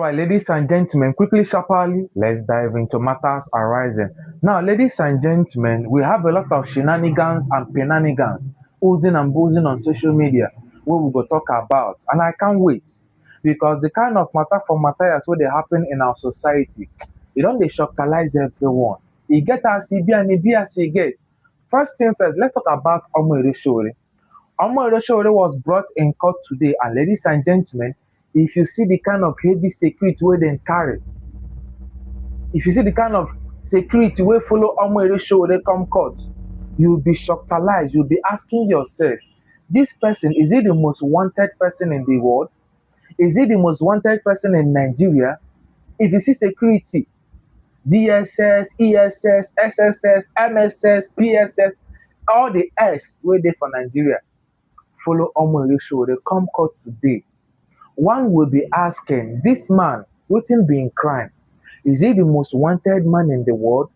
right, ladies and gentlemen, quickly, sharply, let's dive into matters arising. Now, ladies and gentlemen, we have a lot of shenanigans and penanigans oozing and boozing on social media where we go talk about. And I can't wait because the kind of matter for materials where they happen in our society, it don't they shocktalize everyone. E get as e be and e be as e get. First thing first, let's talk about Omoyele Sowore. Omoyele Sowore was brought in court today, and ladies and gentlemen, if you see the kind of heavy security wey dem carry, if you see the kind of security wey follow Omoyele Sowore come court, you'll be shocktalized. You'll be asking yourself, this person, is he the most wanted person in the world? Is he the most wanted person in Nigeria? If you see security, DSS, ESS, SSS, MSS, PSS, all the S wey dey for Nigeria follow Omoyele Sowore come court today. One will be asking, this man, wetin be im crime? Is he the most wanted man in the world?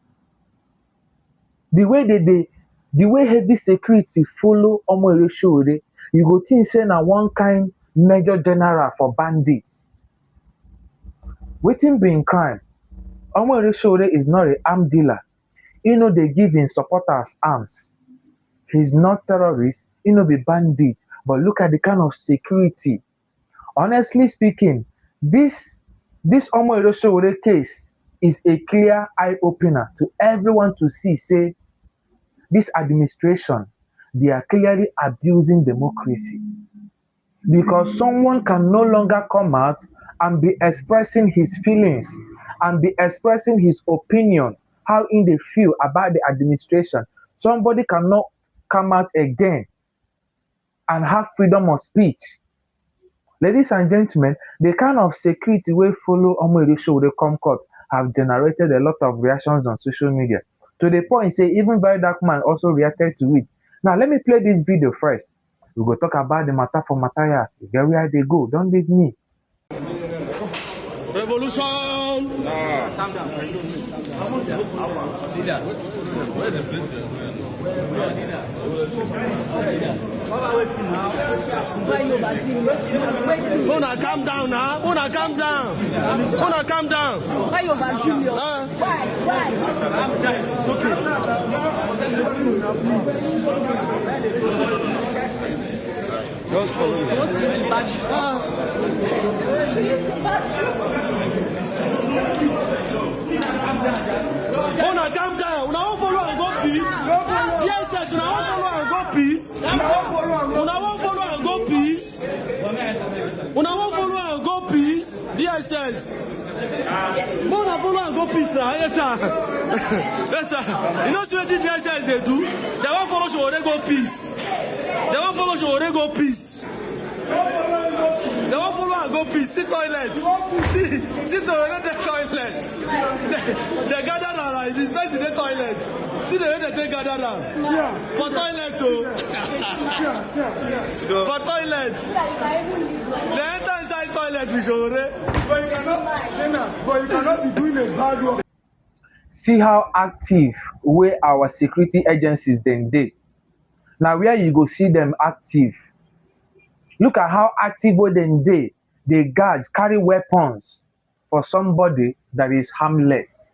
The way heavy security follow Omoyele Sowore, you go think say na one kind major general for bandits. Wetin be im crime? Omoyele Sowore is not an arm dealer. He no dey give im supporters arms. He's not terrorist. He no be bandit. But look at the kind of security. Honestly speaking, this Omoyele Sowore case is a clear eye-opener to everyone to see, say, this administration, they are clearly abusing democracy. Because someone can no longer come out and be expressing his feelings and be expressing his opinion, how they feel about the administration. Somebody cannot come out again and have freedom of speech. Ladies and gentlemen, the kind of security wey follow Omoyele Sowore come court have generated a lot of reactions on social media. To the point say even Very Dark Man also reacted to it. Now let me play this video first. We go talk about the matter for materials. Get where they go. Don't leave me. Revolution! Calm down. Leader. Where's the president? Una calm down now. Una calm down. Una calm down. Why you vacuum? Why? Just follow me. Una calm down. Una won't follow and go peace. Yes, una won't follow and go peace. Una won't follow and go peace. Una won't follow and go peace. DSS. Una follow and go peace now. Yes, sir. Yes, sir. You know what DSS they do? They won't follow Sowore go peace. They won't follow Sowore go peace. They won't follow and go peace. See toilet. See toilet the toilet. They gather around. This person the toilet. See the way they gather around. For toilet too. For toilet. They enter inside toilet with Sowore. But you cannot be doing a bad work. See how active wey our security agencies then dey. Now where you go see them active. Look at how active wey dem dey. They guard, carry weapons for somebody that is harmless.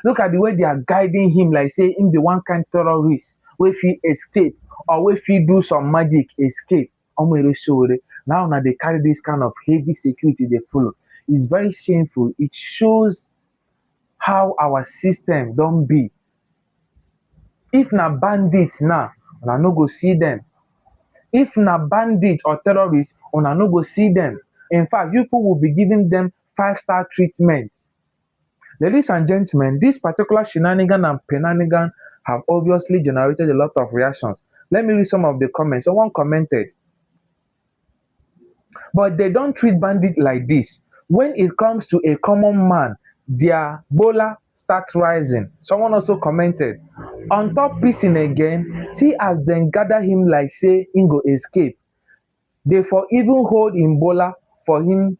Look at the way they are guiding him like say him be one kind terrorist wey fit escape or wey fit do some magic escape. Omoyele Sowore. Now they carry this kind of heavy security they follow. It's very shameful. It shows how our system don't be. If na bandits now, una no go see them. If na bandit or terrorists, una no go see them. In fact, people will be giving them 5-star treatment. Ladies and gentlemen, this particular shenanigan and penanigan have obviously generated a lot of reactions. Let me read some of the comments. Someone commented, but they don't treat bandits like this. When it comes to a common man, their bola starts rising. Someone also commented, on top pissing again, see as them gather him like say him go escape. They for even hold him bola for him.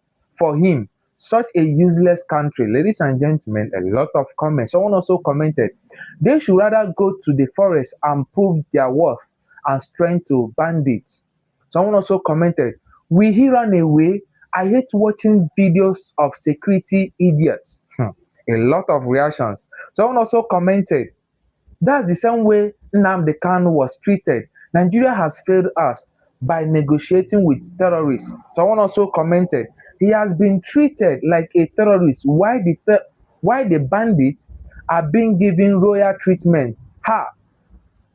Such a useless country. Ladies and gentlemen, a lot of comments. Someone also commented, they should rather go to the forest and prove their worth and strength to bandits. Someone also commented, will he run away I hate watching videos of security idiots. A lot of reactions. Someone also commented, that's the same way Nnamdi Kanu was treated. Nigeria has failed us by negotiating with terrorists. Someone also commented, he has been treated like a terrorist. Why the bandits are being given royal treatment? Ha!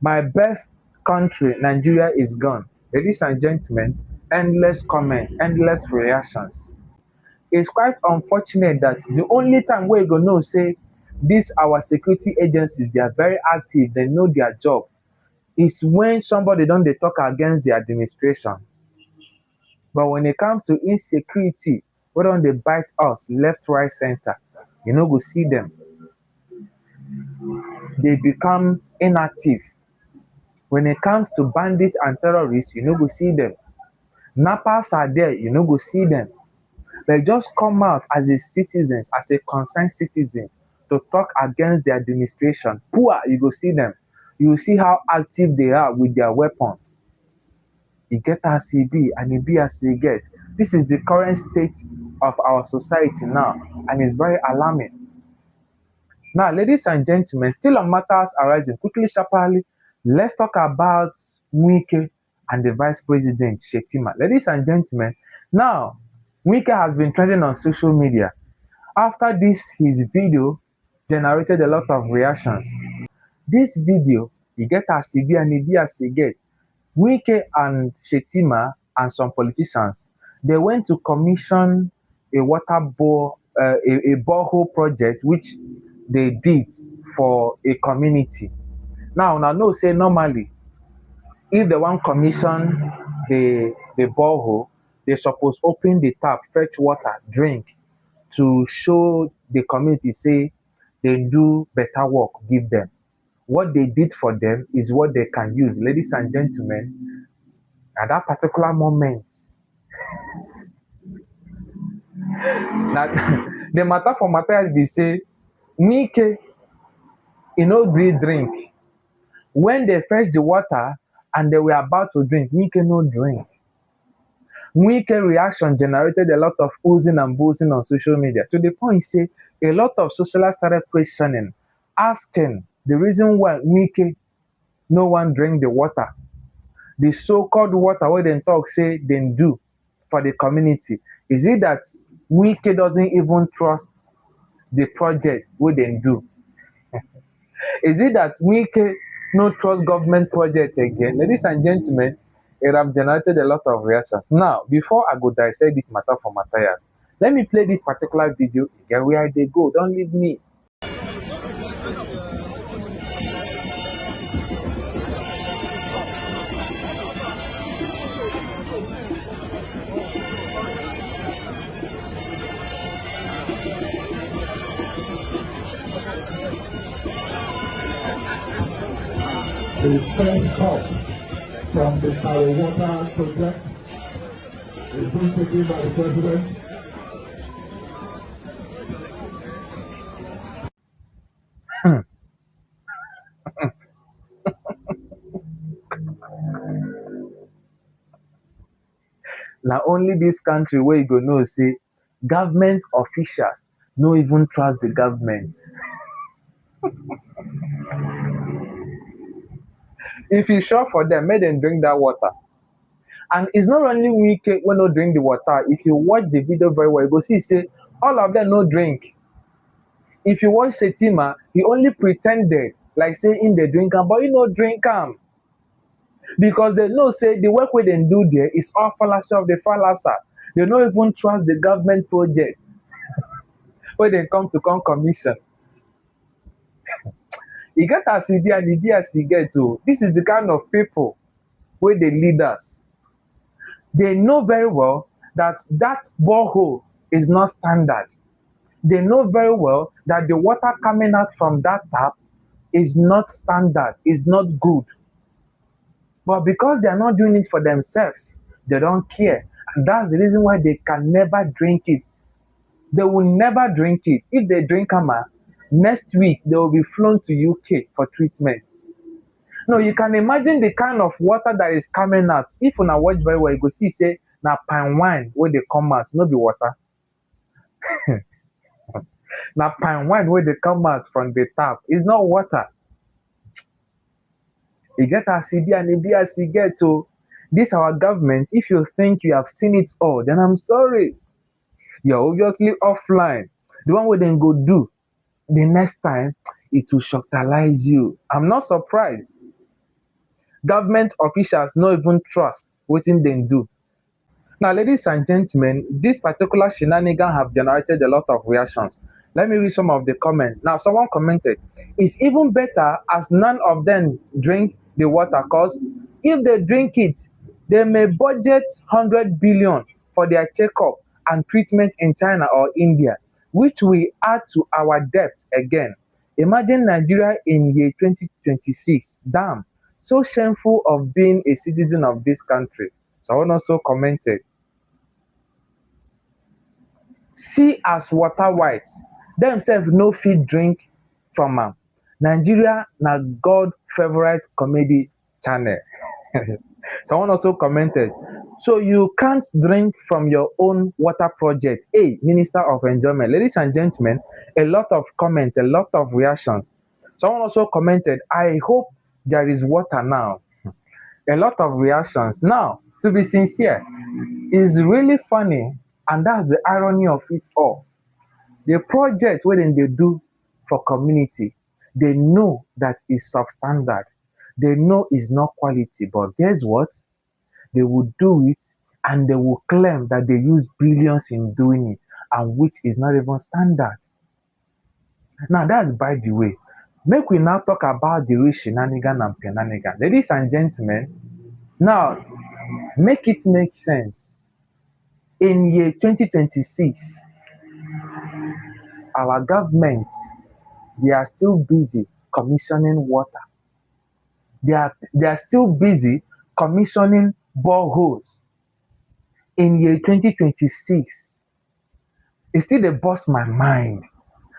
My birth country, Nigeria, is gone. Ladies and gentlemen, endless comments, endless reactions. It's quite unfortunate that the only time wey you go know say dis our security agencies they are very active, they know their job, is when somebody don dey talk against the administration. But when it comes to insecurity wey don dey bite us left, right, center, you no go see them. They become inactive. When it comes to bandits and terrorists, you no go see them. Nappers are there, you no go see them. They just come out as a citizens, as a concerned citizens, to talk against the administration. Poor, you go see them. You will see how active they are with their weapons. E get as e be and e be as e get. This is the current state of our society now, and it's very alarming. Now, ladies and gentlemen, still on matters arising, quickly, sharply, let's talk about Wike and the Vice President Shetima. Ladies and gentlemen, now Wike has been trending on social media. After this, his video generated a lot of reactions. This video, e get as e be and e be as e get. Wike and Shetima and some politicians, they went to commission a water bore, a borehole project which they did for a community. Now, una know say normally, if they wan commission the borehole, they suppose open the tap, fetch water, drink, to show the community say they do better work give them. What they did for them is what they can use. Ladies and gentlemen, at that particular moment, na the matter for matter is be say Wike e no gree drink. When they fetch the water and they were about to drink, Wike no drink. Wike reaction generated a lot of oozing and boozing on social media, to the point say a lot of socialites started questioning, asking the reason why Wike no wan drink the water. The so-called water wey dem talk say dem do for the community. Is it that Wike doesn't even trust the project wey dem do? Is it that Wike no trust government project again? Ladies and gentlemen, it have generated a lot of reactions. Now, before I go dissect this matter for Matthias, let me play this particular video. Get where they go. Don't leave me. The first call from the Power Water project is being taken by the President. Na only this country where you go know say government officials no even trust the government. If e sure for them, make dem drink that water. And it's not only Wike wey no drink the water. If you watch the video very well, you go see say all of them no drink. If you watch Shetima, he only pretended like say him dey drink am, but he no drink am. Because they know say the work wey dem do there is all fallacy of the fallacy. They no even trust the government project wey dem come commission. E get as e be and e be as e get o. This is the kind of people wey dey lead us. They know very well that borehole is not standard. They know very well that the water coming out from that tap is not standard, is not good. But because they are not doing it for themselves, they don't care. And that's the reason why they can never drink it. They will never drink it. If they drink ama, next week they will be flown to UK for treatment. No, you can imagine the kind of water that is coming out. If una watch very well, you go see say na palm wine wey dey come out, no be water. Na palm wine wey dey come out from the tap, it's not water. E get as e be and e be as e get o. Dis our government, if you think you have seen it all, then I'm sorry, you're obviously offline. The one wey dem go do the next time, it will shocktalize you. I'm not surprised. Government officials no even trust wetin dem do. Now, ladies and gentlemen, this particular shenanigan have generated a lot of reactions. Let me read some of the comments. Now, someone commented, it's even better as none of them drink the water, because if they drink it, they may budget 100 billion for their checkup and treatment in China or India, which will add to our debt again. Imagine Nigeria in year 2026. Damn, so shameful of being a citizen of this country. Someone also commented, see as water white, dem sef no fit drink from am. Nigeria na God favourite comedy channel. Someone also commented, so you can't drink from your own water project. Hey, Minister of Enjoyment. Ladies and gentlemen, a lot of comments, a lot of reactions. Someone also commented, I hope there is water now. A lot of reactions. Now, to be sincere, it's really funny, and that's the irony of it all. The project wey dem dey do for community, they know that is substandard. They know it's not quality, but guess what? They will do it and they will claim that they use billions in doing it, and which is not even standard. Now, that's by the way. Make we now talk about the real shenanigan and penanigan. Ladies and gentlemen, now make it make sense. In year 2026, our government, they are still busy commissioning water. They are still busy commissioning boreholes. In year 2026, it still dey burst my mind.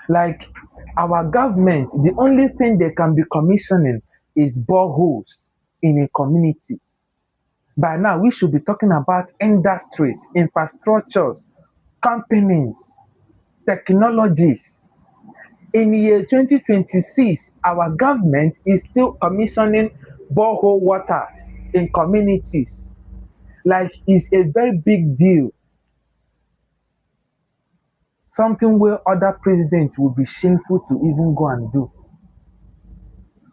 Like, our government, the only thing they can be commissioning is boreholes in a community. By now, we should be talking about industries, infrastructures, companies, technologies. In year 2026, our government is still commissioning borehole waters in communities. Like, it's a very big deal. Something where other presidents will be shameful to even go and do.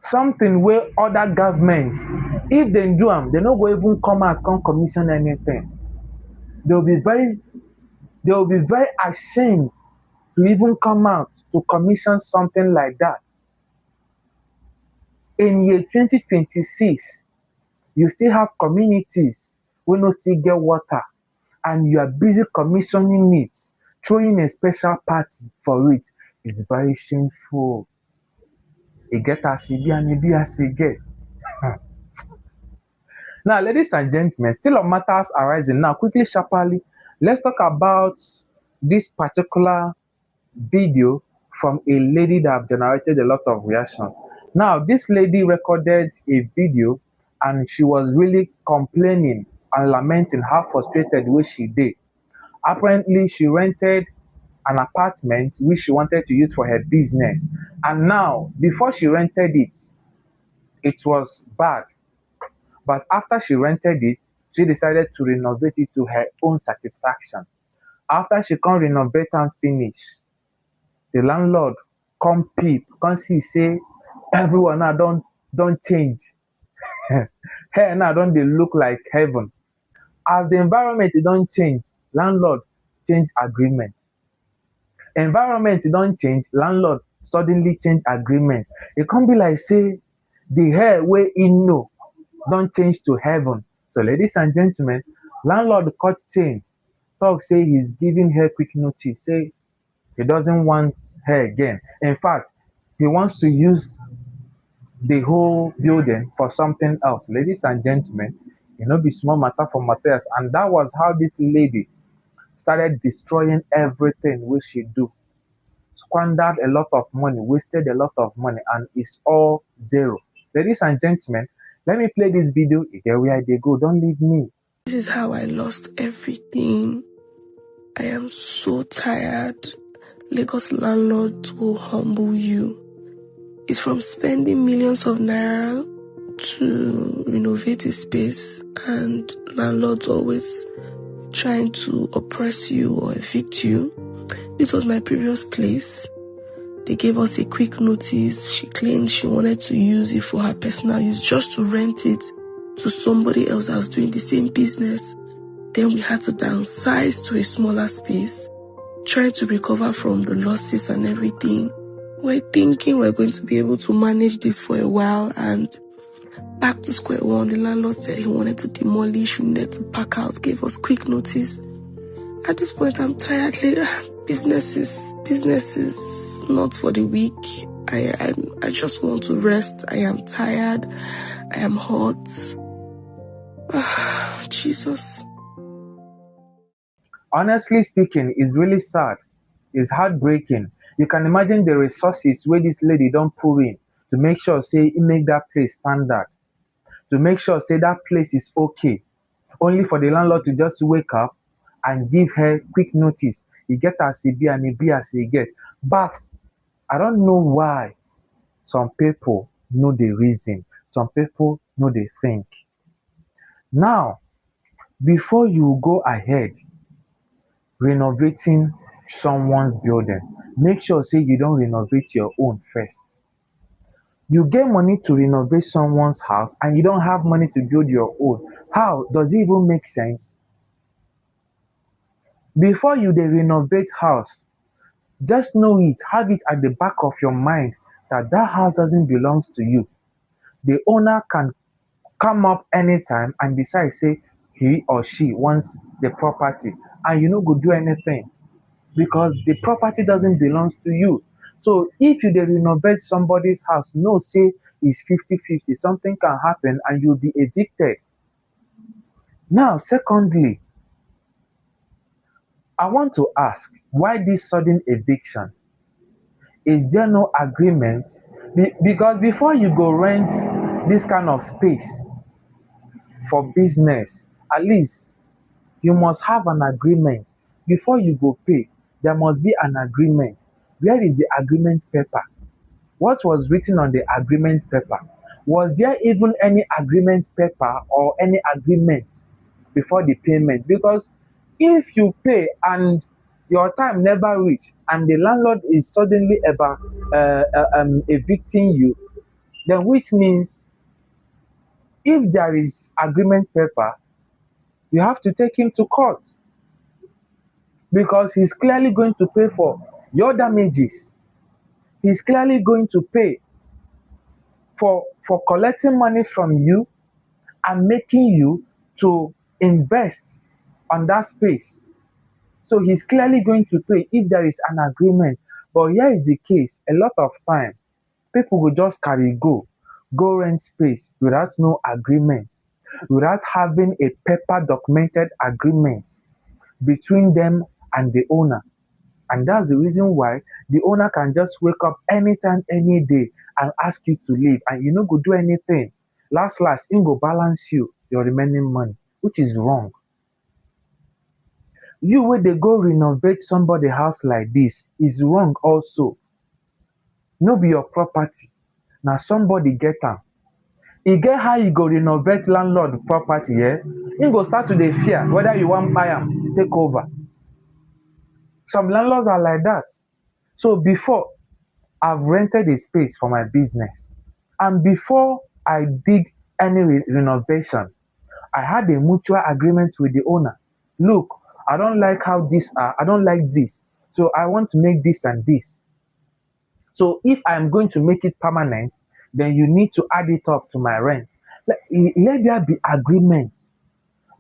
Something where other governments, if they do them, they no go even come out, come commission anything. They'll be very ashamed to even come out to commission something like that. In year 2026, you still have communities wey no still get water, and you are busy commissioning it, throwing a special party for it. It's very shameful. E get as e be and e be as e get. Now, ladies and gentlemen, still on matters arising. Now, quickly, sharply, let's talk about this particular video from a lady that have generated a lot of reactions. Now, this lady recorded a video and she was really complaining and lamenting how frustrated wey she dey. Apparently, she rented an apartment which she wanted to use for her business, and now, before she rented it, it was bad. But after she rented it, she decided to renovate it to her own satisfaction. After she come renovate am finish, the landlord come peep, come see say everyone now don change. Here now don dey look like heaven. As the environment don change, landlord change agreement. Environment don change, landlord suddenly change agreement. E come be like say the hair wey e know don change to heaven. So, ladies and gentlemen, landlord cut chain, talk say he's giving her quick notice, say he doesn't want her again. In fact, he wants to use the whole building for something else. Ladies and gentlemen, e no be small matter for Matthias, and that was how this lady started destroying everything wey she do. Squandered a lot of money, wasted a lot of money, and it's all zero. Ladies and gentlemen, let me play this video. E get where I dey go, don't leave me. This is how I lost everything. I am so tired. Lagos landlord will humble you. It's from spending millions of naira to renovate a space, and landlords always trying to oppress you or evict you. This was my previous place. They gave us a quick notice. She claimed she wanted to use it for her personal use, just to rent it to somebody else that was doing the same business. Then we had to downsize to a smaller space, trying to recover from the losses and everything. We're thinking we're going to be able to manage this for a while, and back to square one. The landlord said he wanted to demolish, we needed to pack out, gave us quick notice. At this point, I'm tired. Business is not for the weak. I just want to rest. I am tired. I am hot. Jesus. Honestly speaking, it's really sad. It's heartbreaking. You can imagine the resources where this lady don't pour in to make sure say it make that place standard, to make sure say that place is okay. Only for the landlord to just wake up and give her quick notice. He get as he be and he be as he get. But I don't know why some people know the reason. Some people know the think. Now, before you go ahead renovating someone's building, make sure say you don't renovate your own first. You get money to renovate someone's house and you don't have money to build your own. How does it even make sense? Before you dey renovate house, just know it, have it at the back of your mind that that house doesn't belong to you. The owner can come up anytime and decide say he or she wants the property, and you no go do anything because the property doesn't belong to you. So if you dey renovate somebody's house, know say it's 50-50. Something can happen and you'll be evicted. Now, secondly, I want to ask, why this sudden eviction? Is there no agreement? Because before you go rent this kind of space for business, at least you must have an agreement. Before you go pay, there must be an agreement. Where is the agreement paper? What was written on the agreement paper? Was there even any agreement paper or any agreement before the payment? Because if you pay and your time never reach and the landlord is suddenly about evicting you, then which means if there is agreement paper, you have to take him to court because he's clearly going to pay for your damages. He's clearly going to pay for collecting money from you and making you to invest on that space. So he's clearly going to pay if there is an agreement. But here is the case, a lot of time, people will just carry go rent space without no agreement, without having a paper documented agreement between them and the owner. And that's the reason why the owner can just wake up anytime, any day and ask you to leave and you no go do anything. Last, he go balance you your remaining money, which is wrong. You wey dey go renovate somebody house like this is wrong also. No be your property, na somebody get am. E get how you go renovate landlord property, him go start to dey fear whether you wan buy am take over. Some landlords are like that. So before, I've rented a space for my business, and before I did any renovation, I had a mutual agreement with the owner. Look, I don't like how this are, I don't like this, so I want to make this and this. So if I'm going to make it permanent, then you need to add it up to my rent. Let there be agreement.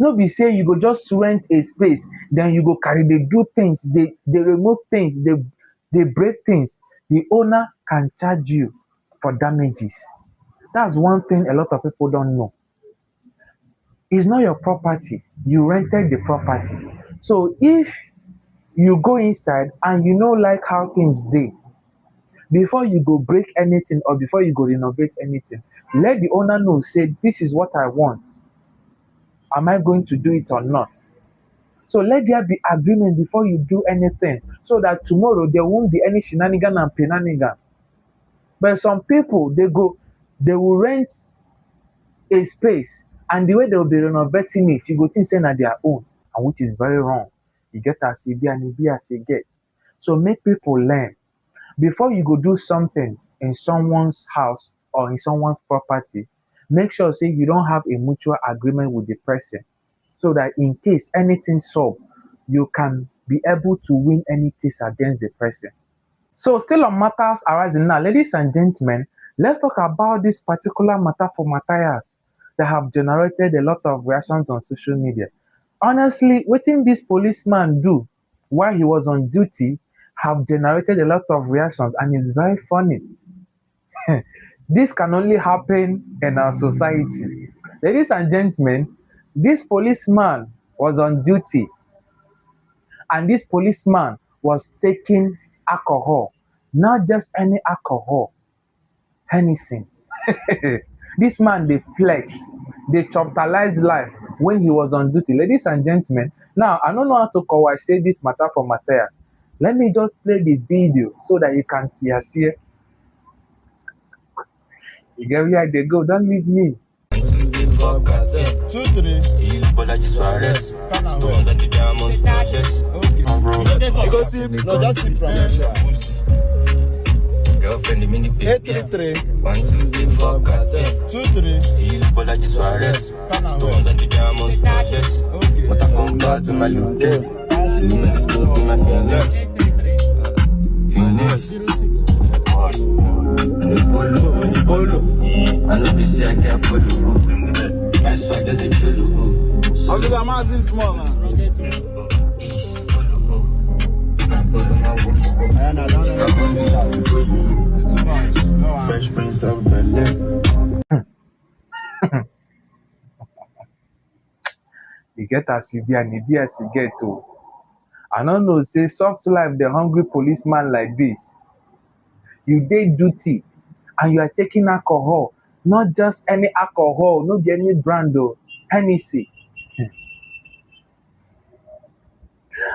No be say you go just rent a space, then you go carry dey do things, dey remove things, dey break things. The owner can charge you for damages. That's one thing a lot of people don't know. It's not your property, you rented the property. So if you go inside and you no like how things dey, before you go break anything or before you go renovate anything, let the owner know say this is what I want. Am I going to do it or not? So let there be agreement before you do anything, so that tomorrow there won't be any shenanigan and penanigan. But some people, they will rent a space, and the way they will be renovating it, you go think say na their own, and which is very wrong. You get as e be and e be as e get. So make people learn. Before you go do something in someone's house or in someone's property, make sure say you don't have a mutual agreement with the person, so that in case anything sup, you can be able to win any case against the person. So still on matters arising now, ladies and gentlemen, let's talk about this particular matter for Matthias that have generated a lot of reactions on social media. Honestly, wetin this policeman do while he was on duty have generated a lot of reactions, and it's very funny. This can only happen in our society. Ladies and gentlemen, this policeman was on duty, and this policeman was taking alcohol, not just any alcohol, Hennessy. This man dey flex, dey choptalize life when he was on duty. Ladies and gentlemen, now I no know how to say this matter for Matthias. Let me just play the video so that you can see. You get where I dey go, don't leave me. 2-3. Still Bolaji Suarez. Stones and the diamonds, yes. You go see, no, just see from here. Girlfriend, the mini baby. 8-3-3. 1, 2, 3, 4, 5, 2-3. Still Bolaji Suarez. Stones and the diamonds, yes. But I come back to my look. Let's go to my feelings. Polo. I know they say I can't follow. I swear there's a killer. I'll give a massive small, man. Fresh Prince of Bel-Air. You get as e be and e be as e get o. I no know say soft life dey hungry policeman like this. You dey duty and you are taking alcohol, not just any alcohol, no be any brand o, Hennessy.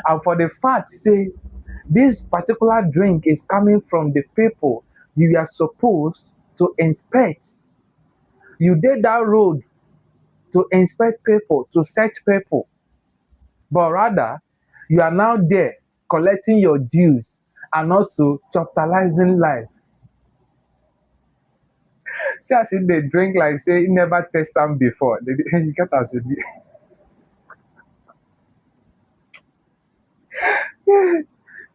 And for the fact say this particular drink is coming from the people you are supposed to inspect. You dey that road to inspect people, to search people, but rather you are now there collecting your dues and also choptalizing life. See as if they drink like say you never taste am before. You get as e be.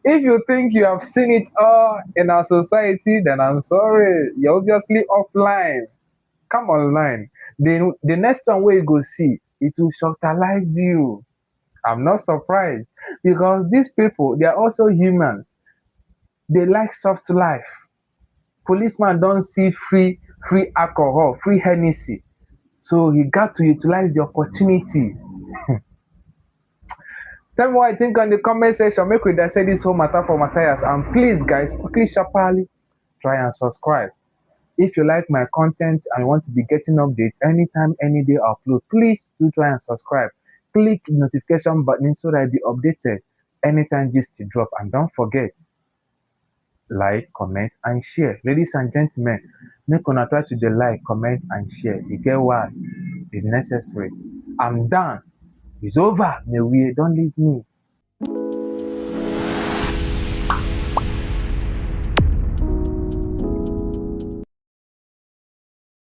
If you think you have seen it all in our society, then I'm sorry, you're obviously offline. Come online. The next one wey you go see, it will choptalize you. I'm not surprised, because these people, they are also humans. They like soft life. Policeman don see free alcohol, free Hennessy, so he got to utilize the opportunity. Tell me what you think on the comment section. Make we dissect this whole matter for Matthias, and please guys, quickly sharply try and subscribe. If you like my content and you want to be getting updates anytime, any day I upload, please do try and subscribe. Click the notification button so that you'll be updated anytime this to drop. And don't forget, like, comment, and share. Ladies and gentlemen, make una try to dey like, comment, and share. You get why? It's necessary. I'm done. It's over. Don't leave me.